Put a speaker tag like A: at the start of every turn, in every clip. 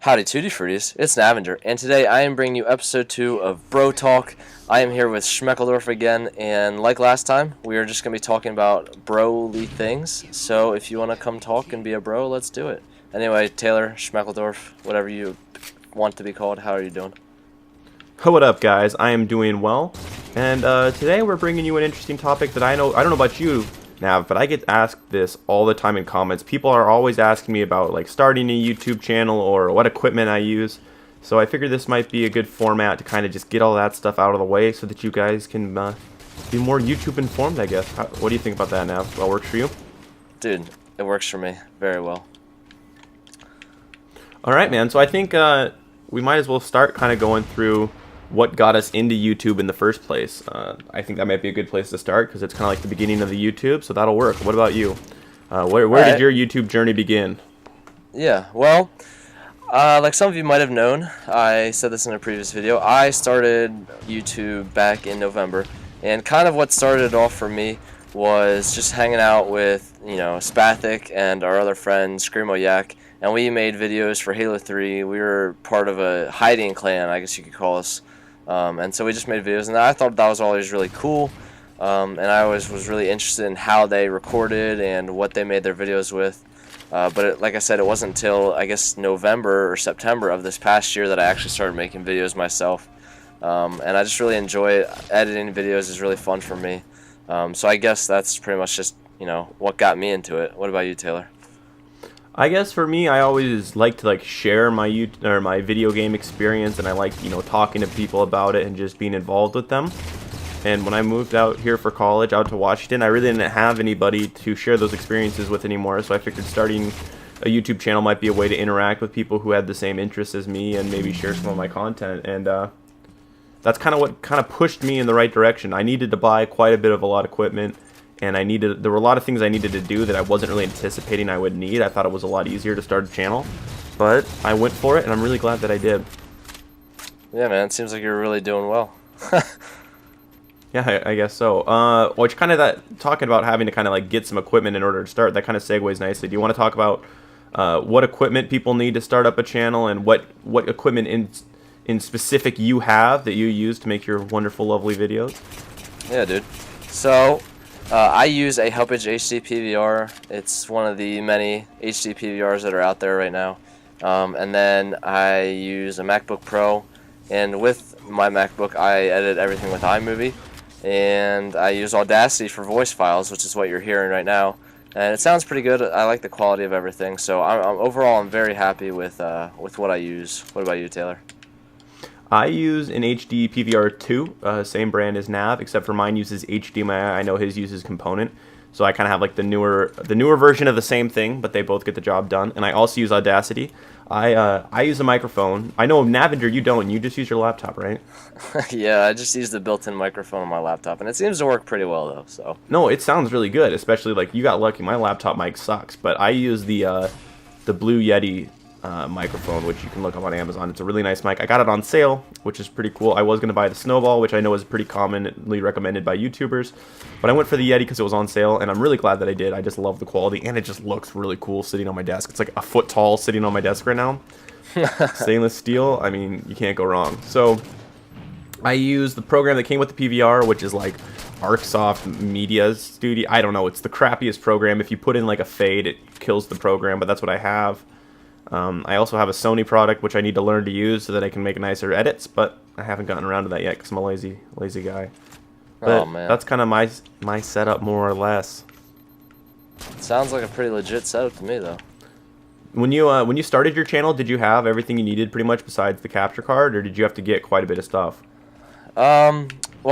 A: Howdy Tutti Fruities, it's Navager, and today I am bringing you episode 2 of BroTalk. I am here with Shmeckledorf again, and like last time, we are just going to be talking about broly things, so if you want to come talk and be a bro, let's do it. Anyway, Taylor, Shmeckledorf, whatever you want to be called, how are you doing?
B: What up, guys? I am doing well, and today we're bringing you an interesting topic that I don't know about you, Nav, but I get asked this all the time in comments. People are always asking me about like starting a YouTube channel or what equipment I use. So I figured this might be a good format to kind of just get all that stuff out of the way so that you guys can be more YouTube informed, I guess. What do you think about that, Nav? That works for you?
A: Dude, it works for me very well.
B: All right, man. So I think we might as well start kind of going through what got us into YouTube in the first place. I think that might be a good place to start because it's kind of like the beginning of the YouTube, so that'll work. What about you? Where did your YouTube journey begin?
A: Yeah, well, like some of you might have known, I said this in a previous video, I started YouTube back in November, and kind of what started it off for me was just hanging out with, Spathik and our other friend, Screamo Yak, and we made videos for Halo 3. We were part of a hiding clan, I guess you could call us. And so we just made videos, and I thought that was always really cool, and I always was really interested in how they recorded and what they made their videos with, but like I said, it wasn't until, I guess, November or September of this past year that I actually started making videos myself, and I just really enjoy it. Editing videos is really fun for me, so I guess that's pretty much just, what got me into it. What about you, Taylor?
B: I guess for me, I always like to share my my video game experience, and I like talking to people about it and just being involved with them. And when I moved out here for college, out to Washington, I really didn't have anybody to share those experiences with anymore. So I figured starting a YouTube channel might be a way to interact with people who had the same interests as me and maybe share some of my content. And that's kind of what pushed me in the right direction. I needed to buy quite a lot of equipment. And there were a lot of things I needed to do that I wasn't really anticipating I would need. I thought it was a lot easier to start a channel, but I went for it, and I'm really glad that I did.
A: Yeah, man, it seems like you're really doing well.
B: Yeah, I guess so. Which kind of talking about having to kind of get some equipment in order to start, that kind of segues nicely. Do you want to talk about what equipment people need to start up a channel, and what equipment in specific you have that you use to make your wonderful, lovely videos?
A: Yeah, dude. So I use a Helpage HD PVR. It's one of the many HD PVRs that are out there right now. And then I use a MacBook Pro, and with my MacBook I edit everything with iMovie, and I use Audacity for voice files, which is what you're hearing right now. And it sounds pretty good. I like the quality of everything. So overall I'm very happy with what I use. What about you, Taylor?
B: I use an HD PVR 2, same brand as Nav, except for mine uses HDMI. I know his uses component, so I kind of have the newer version of the same thing, but they both get the job done. And I also use Audacity. I use a microphone. I know, Navager, you don't. You just use your laptop, right?
A: Yeah, I just use the built-in microphone on my laptop, and it seems to work pretty well though. So
B: no, it sounds really good. Especially you got lucky. My laptop mic sucks, but I use the Blue Yeti microphone, which you can look up on Amazon. It's a really nice mic. I got it on sale, which is pretty cool. I was going to buy the Snowball, which I know is pretty commonly recommended by YouTubers, but I went for the Yeti because it was on sale, and I'm really glad that I did. I just love the quality, and it just looks really cool sitting on my desk. It's like a foot tall sitting on my desk right now. Stainless steel, I mean, you can't go wrong. So I use the program that came with the PVR, which is ArcSoft Media Studio. I don't know, it's the crappiest program. If you put in a fade, it kills the program, but that's what I have. I also have a Sony product, which I need to learn to use so that I can make nicer edits, but I haven't gotten around to that yet because I'm a lazy guy. But
A: oh, man.
B: That's kind of my setup, more or less.
A: Sounds like a pretty legit setup to me, though.
B: When you started your channel, did you have everything you needed pretty much besides the capture card, or did you have to get quite a bit of stuff?
A: Well,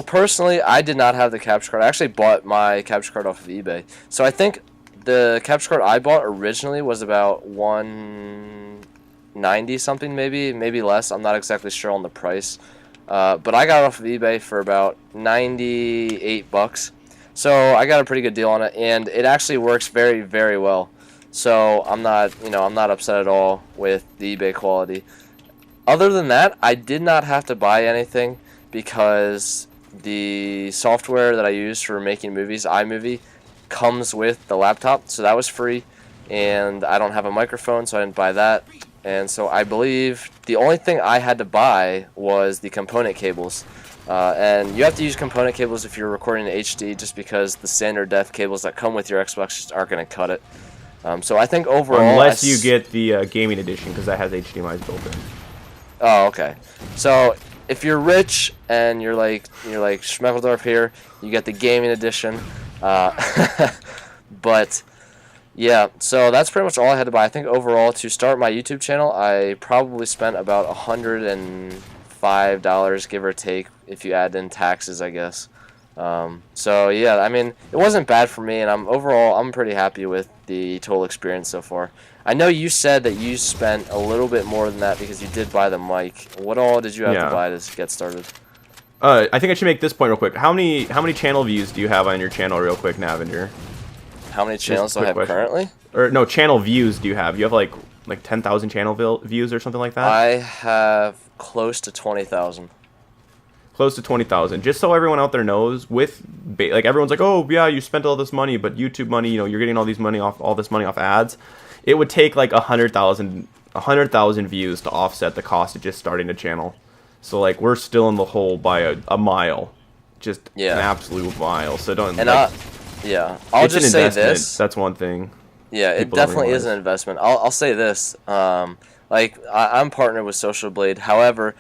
A: personally, I did not have the capture card. I actually bought my capture card off of eBay. So I think the capture card I bought originally was about $190 something, maybe less. I'm not exactly sure on the price, but I got it off of eBay for about $98. So I got a pretty good deal on it, and it actually works very, very well. So I'm not upset at all with the eBay quality. Other than that, I did not have to buy anything because the software that I use for making movies, iMovie, comes with the laptop, so that was free, and I don't have a microphone, so I didn't buy that. and so I believe the only thing I had to buy was the component cables. And you have to use component cables if you're recording in HD, just because the standard def cables that come with your Xbox just aren't going to cut it. So I think overall,
B: unless you get the gaming edition, because that has HDMI's built in.
A: Oh, okay. So if you're rich and you're like Shmeckledorf here, you get the gaming edition. But yeah, so that's pretty much all I had to buy. I think overall to start my YouTube channel, I probably spent about $105, give or take, if you add in taxes, I guess. So yeah, I mean, it wasn't bad for me, and I'm pretty happy with the total experience so far. I know you said that you spent a little bit more than that because you did buy the mic. What all did you have to buy to get started?
B: I think I should make this point real quick. How many channel views do you have on your channel, real quick, Navinder?
A: How many channels do I have currently?
B: Or no, channel views do you have? You have like 10,000 channel views or something like that?
A: I have close to 20,000.
B: Close to 20,000. Just so everyone out there knows, with like everyone's like, oh yeah, you spent all this money, but YouTube money, you know, you're getting all this money off ads. It would take like 100,000 views to offset the cost of just starting a channel. So like we're still in the hole by a mile, just an absolute mile. So don't. And
A: yeah, I'll just say this.
B: That's one thing.
A: Yeah, it definitely is an investment. I'll say this. Like I'm partnered with Social Blade. However,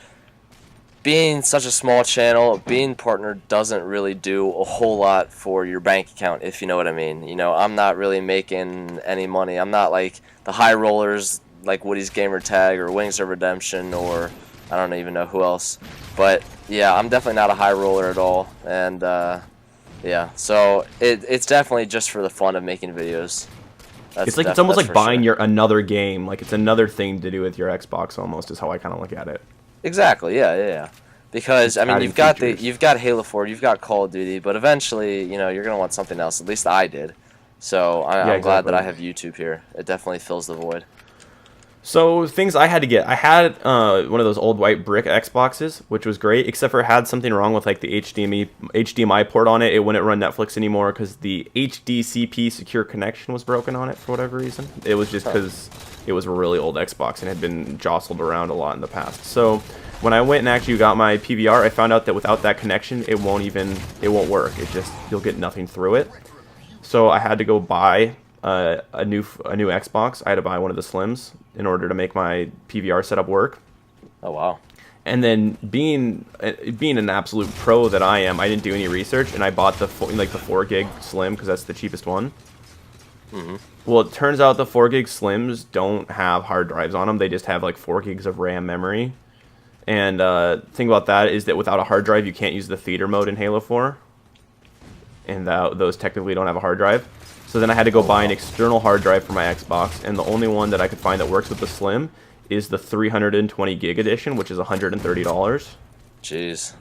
A: being such a small channel, being partnered doesn't really do a whole lot for your bank account, if you know what I mean. You know, I'm not really making any money. I'm not like the high rollers like Woody's Gamertag or Wings of Redemption, or I don't even know who else. But yeah, I'm definitely not a high roller at all. And yeah, so it's definitely just for the fun of making videos.
B: It's almost like buying another game. Like it's another thing to do with your Xbox, almost, is how I kind of look at it.
A: Exactly. Yeah. Because I mean, you've got Halo 4, you've got Call of Duty, but eventually, you know, you're gonna want something else. At least I did. So I'm glad that I have YouTube here. It definitely fills the void.
B: So things I had to get. I had one of those old white brick Xboxes, which was great, except for it had something wrong with like the HDMI port on it. It wouldn't run Netflix anymore because the HDCP secure connection was broken on it for whatever reason. It was just because it was a really old Xbox and had been jostled around a lot in the past. So when I went and actually got my PVR, I found out that without that connection, it won't work. You'll get nothing through it. So I had to go buy a new Xbox. I had to buy one of the Slims in order to make my PVR setup work.
A: Oh wow!
B: And then being an absolute pro that I am, I didn't do any research, and I bought the 4 gig Slim because that's the cheapest one. Mm-hmm. Well, it turns out the 4 gig Slims don't have hard drives on them. They just have like 4 gigs of RAM memory. And the thing about that is that without a hard drive, you can't use the theater mode in Halo 4. And those technically don't have a hard drive. So then I had to go buy an external hard drive for my Xbox, and the only one that I could find that works with the Slim is the 320 gig edition, which is $130.
A: Jeez.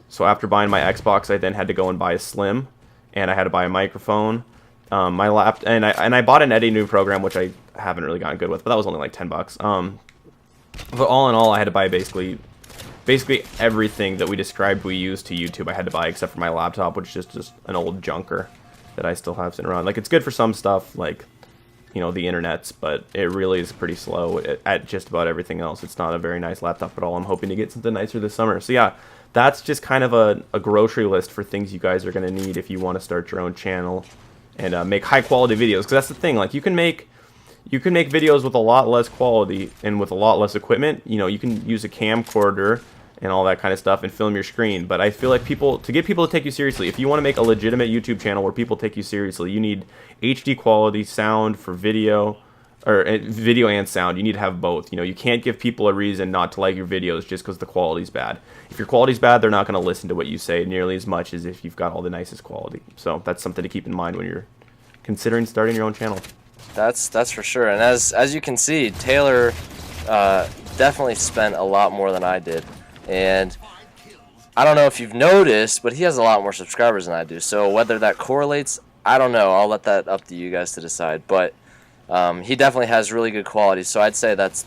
B: So after buying my Xbox, I then had to go and buy a Slim, and I had to buy a microphone, my laptop, and I bought an editing new program, which I haven't really gotten good with, but that was only like $10. But all in all, I had to buy basically everything that we described we use to YouTube. I had to buy except for my laptop, which is just an old junker that I still have sitting around. Like, it's good for some stuff, like, you know, the internets, but it really is pretty slow at just about everything else. It's not a very nice laptop at all. I'm hoping to get something nicer this summer. So yeah, that's just kind of a grocery list for things you guys are going to need if you want to start your own channel and make high quality videos. Because that's the thing, like, you can make videos with a lot less quality and with a lot less equipment. You know, you can use a camcorder and all that kind of stuff and film your screen. But I feel like to get people to take you seriously, if you want to make a legitimate YouTube channel where people take you seriously, you need HD quality sound for video, or video and sound. You need to have both. You know, you can't give people a reason not to like your videos just because the quality's bad. If your quality's bad, they're not going to listen to what you say nearly as much as if you've got all the nicest quality. So that's something to keep in mind when you're considering starting your own channel.
A: That's for sure. And as you can see, Taylor definitely spent a lot more than I did. And I don't know if you've noticed, but he has a lot more subscribers than I do. So whether that correlates, I don't know. I'll let that up to you guys to decide. But he definitely has really good quality. So I'd say that's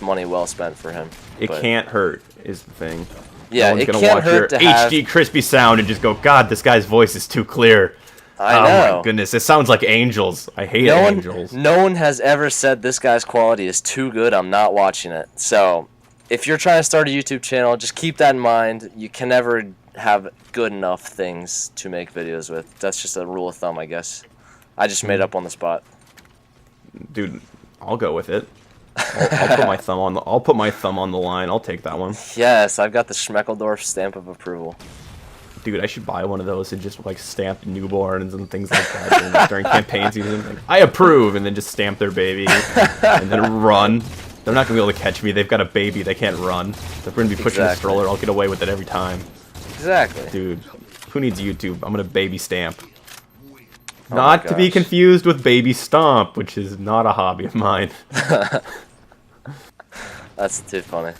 A: money well spent for him.
B: It can't hurt is the thing.
A: Yeah,
B: no one's
A: it
B: gonna
A: can't
B: watch
A: hurt
B: your
A: to have
B: HD crispy sound and just go, God, this guy's voice is too clear.
A: I
B: Oh
A: know.
B: my goodness, it sounds like angels. I hate angels.
A: No one has ever said this guy's quality is too good. I'm not watching it. So, if you're trying to start a YouTube channel, just keep that in mind. You can never have good enough things to make videos with. That's just a rule of thumb, I guess. I just made up on the spot.
B: Dude, I'll go with it. I'll put my thumb on the. I'll put my thumb on the line. I'll take that one.
A: Yes, I've got the Shmeckledorf stamp of approval.
B: Dude, I should buy one of those and just like stamp newborns and things like that during campaign season. Like, I approve, and then just stamp their baby and then run. They're not gonna be able to catch me. They've got a baby. They can't run. They're gonna be pushing the stroller. I'll get away with it every time.
A: Exactly.
B: Dude, who needs YouTube? I'm gonna baby stamp.
A: Oh
B: Not to be confused with baby stomp, which is not a hobby of mine.
A: That's too funny.